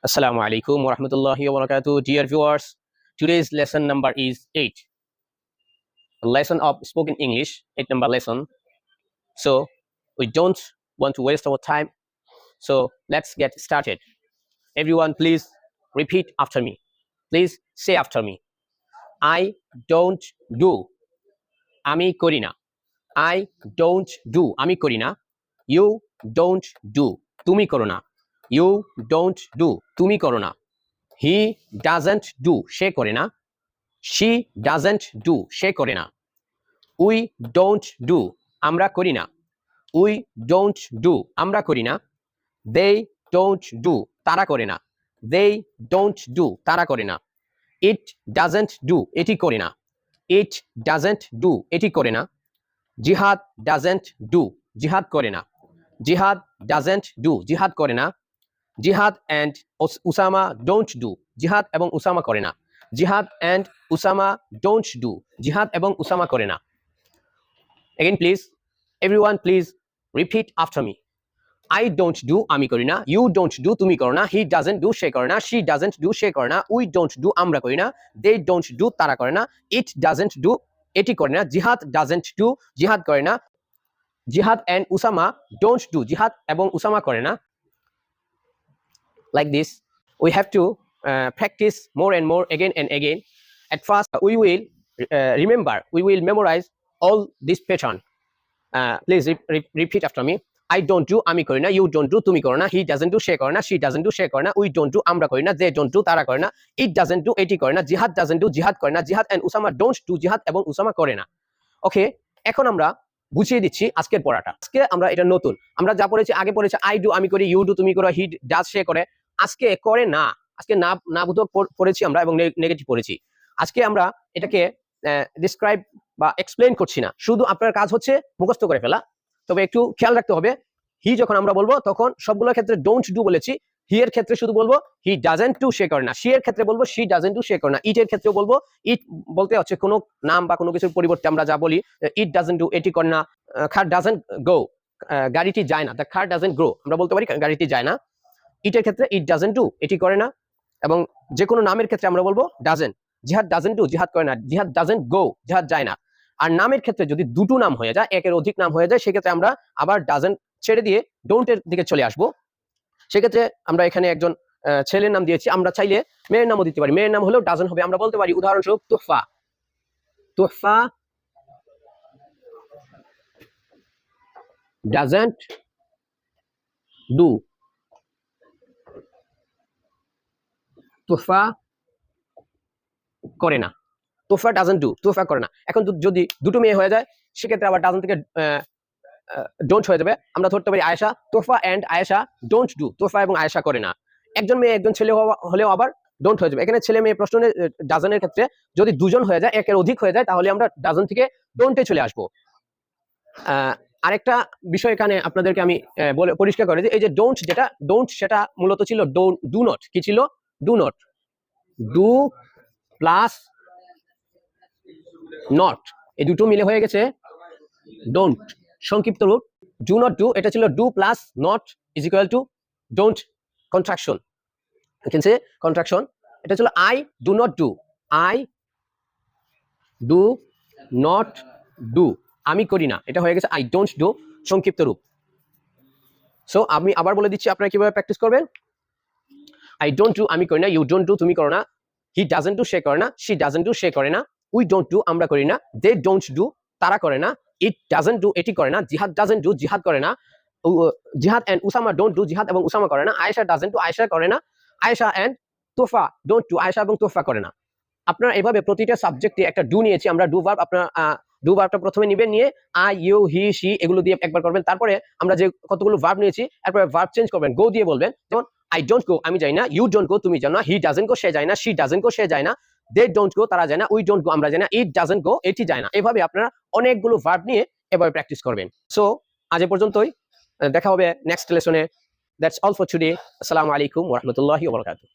Assalamu alaikum wa rahmatullahi wa barakatuh. Dear viewers, today's lesson number is 8. A lesson of spoken English, 8 number lesson. So we don't want to waste our time. So let's get started. Everyone, please repeat after me. Please say after me. I don't do. Ami korina. I don't do. Ami korina. You don't do. Tumi korona. You don't do. Tumi korona. He doesn't do. She korena. She doesn't do. She korena. We don't do. Amra korina. We don't do. Amra korina. They don't do. Tara korena. They don't do. Tara korena. It doesn't do. Eti korena. It doesn't do. Eti korena. Jihad doesn't do. Jihad korena. Jihad doesn't do. Jihad korena. Jihad and Usama don't do. Jihad ebong Usama korena. Jihad and Usama don't do. Jihad ebong Usama korena. Again, please, everyone, please repeat after me. I don't do, ami korina. You don't do, tumi korona. He doesn't do, she korona. She doesn't do, she korona. We don't do, amra korina. They don't do, tara korena. It doesn't do, eti korena. Jihad doesn't do, jihad korena. Jihad and Usama don't do. Jihad ebong Usama korena. Like this, we have to practice more and more again and again. At first, we will remember, we will memorize all this pattern. Please repeat after me. I don't do, ami korina. You don't do, tumi korona. He doesn't do, she korona. She doesn't do, she korona. We don't do, amra korina. They don't do, tara korina. It doesn't do, eti korina. Jihad doesn't do, jihad korina. Jihad and Usama don't do, jihad ebong Usama korena. Okay, এখন আমরা বুঝিয়ে দিচ্ছি আজকের পড়াটা। আজকে আমরা এটা নতুন, আমরা যা পড়েছি আগে পড়েছি আই ডু আমি করি, ইউ ডু তুমি করো, হি ডাজ সে করে। আজকে করে না, আজকে না না বোধক পড়েছি আমরা এবং নেগেটিভ পড়েছি। আজকে আমরা এটাকে ডিসক্রাইব বা এক্সপ্লেইন করছি না, শুধু আপনার কাজ হচ্ছে মুখস্থ করে ফেলা। তবে একটু খেয়াল রাখতে হবে, হি যখন আমরা বলবো তখন সবগুলোর ক্ষেত্রে ডোন্ট ডু বলেছি, হি এর ক্ষেত্রে শুধু বলবো হি ডাজন্ট ডু, সে করে না। শি এর ক্ষেত্রে বলবো শি ডাজন্ট ডু, সে করে না। ইট এর ক্ষেত্রেও বলবো ইট বলতে হচ্ছে কোনো নাম বা কোনো কিছুর পরিবর্তে আমরা যা বলি ইট ডাজন্ট ডু, এটি করে না। কার ডাজন্ট গো, গাড়িটি যায় না। দ্য কার ডাজন্ট গ্রো, আমরা বলতে পারি গাড়িটি যায় না। ইটের ক্ষেত্রে ইট ডাজন্ট ডু, এটি করে না। এবং যে কোনো নামের ক্ষেত্রে আমরা বলবো ডাজন্ট। জিহাদ ডাজন্ট ডু, জিহাদ করে না। জিহাদ ডাজন্ট গো, জিহাদ যায় না। আর নামের ক্ষেত্রে যদি দুটো নাম হয়ে যায়, একের অধিক নাম হয়ে যায়, সেক্ষেত্রে আমরা আবার ডাজন্ট ছেড়ে দিয়ে ডোন্টের দিকে চলে আসবো। সেক্ষেত্রে আমরা এখানে একজন ছেলের নাম দিয়েছি, আমরা চাইলে মেয়ের নামও দিতে পারি। মেয়ের নাম হলেও ডাজন্ট হবে। আমরা বলতে পারি উদাহরণস্বরূপ তোহফা, তোহফা ডাজন্ট ডু, তোহফা করে না। তোহফা ডাজন্ট ডু, তোহফা করে না। এখন যদি দুটো মেয়ে হয়ে যায়, সেক্ষেত্রে আবার ডাজন্ট থেকে ডোন্ট হয়ে যাবে। আমরা ধরতে পারি Ayesha, তোহফা and Ayesha don't do, তোহফা এবং আয়েশা করে না। একজন মেয়ে একজন ছেলে হলেও আবার ডোন্ট হয়ে যাবে। এখানে ছেলে মেয়ে প্রশ্ন ডাজনের ক্ষেত্রে যদি দুজন হয়ে যায়, একের অধিক হয়ে যায়, তাহলে আমরা ডাজন থেকে ডোন্টে চলে আসবো। আরেকটা বিষয় এখানে আপনাদেরকে আমি পরিষ্কার করে দিই, এই যে ডোন্ট, যেটা ডোন্ট সেটা মূলত ছিল ডু নট। কি ছিল? Do not. Do plus not, এই দুটো মিলে হয়ে গেছে ডোন্ট। সংক্ষিপ্ত রূপ ডু নট ডু, এটা ছিল do plus not is equal to don't contraction. Contraction এটা ছিল I do not do, I do not do, আমি করি না। এটা হয়ে গেছে আই ডোন্ট ডু, সংক্ষিপ্ত রূপ। সো আমি আবার বলে দিচ্ছি আপনারা কিভাবে প্র্যাকটিস করবেন। আই ডোন্ট ডু, আমি করি না। ইউ ডোন্ট ডু, তুমি করো না। হি ডাজন্ট ডু, সে করে না। শি ডাজন্ট ডু, সে করে না। উই ডোন্ট ডু, আমরা করি না। দে ডোন্ট ডু, তারা করে না। ইট ডাজন্ট ডু, এটি করে না। জিহাদ ডাজন্ট ডু, জিহাদ করে না। জিহাদ এন্ড উসামা ডোন্ট ডু, জিহাদ এবং উসামা করে না। আয়েশা ডাজন্ট ডু, আয়েশা করে না। Ayesha and Tofa don't do, Ayesha এবং তোফা করে না। আপনারা এভাবে প্রতিটা সাবজেক্টে একটা ডু নিয়েছি আমরা, ডু ভার্ব। আপনারা ডু ভার্বটা প্রথমে নেবেন, নিয়ে আই ইউ হি শি এগুলো দিয়ে একবার করবেন। তারপরে আমরা যে কতগুলো ভার্ব নিয়েছি, এরপরে ভার্ব চেঞ্জ করবেন, গো দিয়ে বলবেন। যেমন আই ডোন্ট গো, আমি যাই না। ইউ ডোন্ট গো, তুমি যাও না। হি ডাজন্ট গো, সে যায় না। শি ডাজন্ট গো, সে যায় না। দে ডোন্ট গো, তারা যায় না। উই ডোন্ট গো, আমরা যাই না। ইট ডাজন্ট গো, এটি যায় না। এভাবে আপনারা অনেকগুলো ভার্ব নিয়ে এভাবে প্র্যাকটিস করবেন। সো আজ এ পর্যন্তই, দেখা হবে নেক্সট লেসনে। That's all for today. আসসালামু আলাইকুম ওয়া রাহমাতুল্লাহি ওয়া বারাকাতুহু।